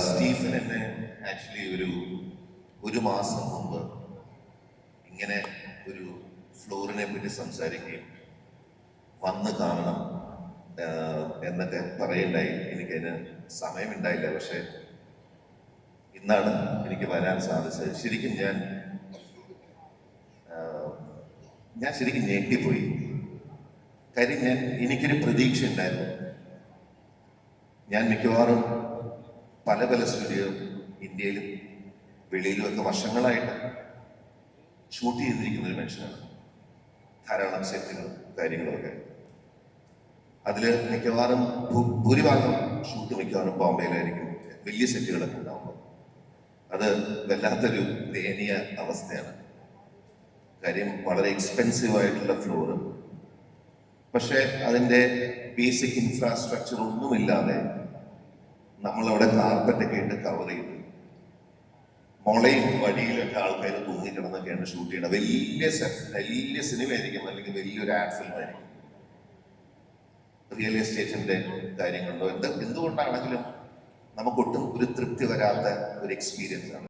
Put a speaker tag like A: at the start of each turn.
A: Stephen എന്നെ actually ഒരു മാസം മുമ്പ് ഇങ്ങനെ ഒരു ഫ്ലോറിനെ പറ്റി സംസാരിക്കുകയും വന്ന് കാണണം എന്നൊക്കെ പറയണ്ടായി. എനിക്കതിന് സമയമുണ്ടായില്ല. പക്ഷെ ഇന്നാണ് എനിക്ക് വരാൻ സാധിച്ചത്. ശരിക്കും ഞാൻ ശരിക്കും ഞെട്ടിപ്പോയി. കാര്യം എനിക്കൊരു പ്രതീക്ഷ ഉണ്ടായിരുന്നു. ഞാൻ മിക്കവാറും പല സ്റ്റുഡിയോ ഇന്ത്യയിലും വെളിയിലും ഒക്കെ വർഷങ്ങളായിട്ട് ഷൂട്ട് ചെയ്തിരിക്കുന്ന ഒരു മനുഷ്യനാണ്. ധാരാളം സെറ്റുകളും കാര്യങ്ങളൊക്കെ. അതിൽ മിക്കവാറും ഭൂരിഭാഗം ഷൂട്ട് മിക്കവാറും ബോംബെയിലായിരിക്കും. വലിയ സെറ്റുകളൊക്കെ ഉണ്ടാവുമ്പോൾ അത് വല്ലാത്തൊരു ദയനീയ അവസ്ഥയാണ്. കാര്യം വളരെ എക്സ്പെൻസീവ് ആയിട്ടുള്ള ഫ്ലോറ്. പക്ഷെ അതിൻ്റെ ബേസിക് ഇൻഫ്രാസ്ട്രക്ചർ ഒന്നുമില്ലാതെ നമ്മളവിടെ കാർപ്പറ്റൊക്കെ ഇട്ട് കവർ ചെയ്തു. മുളയും വടിയിലൊക്കെ ആൾക്കാർ തൂങ്ങിക്കിടന്നൊക്കെയാണ് ഷൂട്ട് ചെയ്യണം. വലിയ സിനിമ ആയിരിക്കും, അല്ലെങ്കിൽ വലിയൊരു ആഡ് ഫിലിം ആയിരിക്കും. റിയൽ എസ്റ്റേറ്റിന്റെ കാര്യങ്ങളുണ്ടോ എന്തുകൊണ്ടാണെങ്കിലും നമുക്കൊട്ടും ഒരു തൃപ്തി വരാത്ത ഒരു എക്സ്പീരിയൻസ് ആണ്.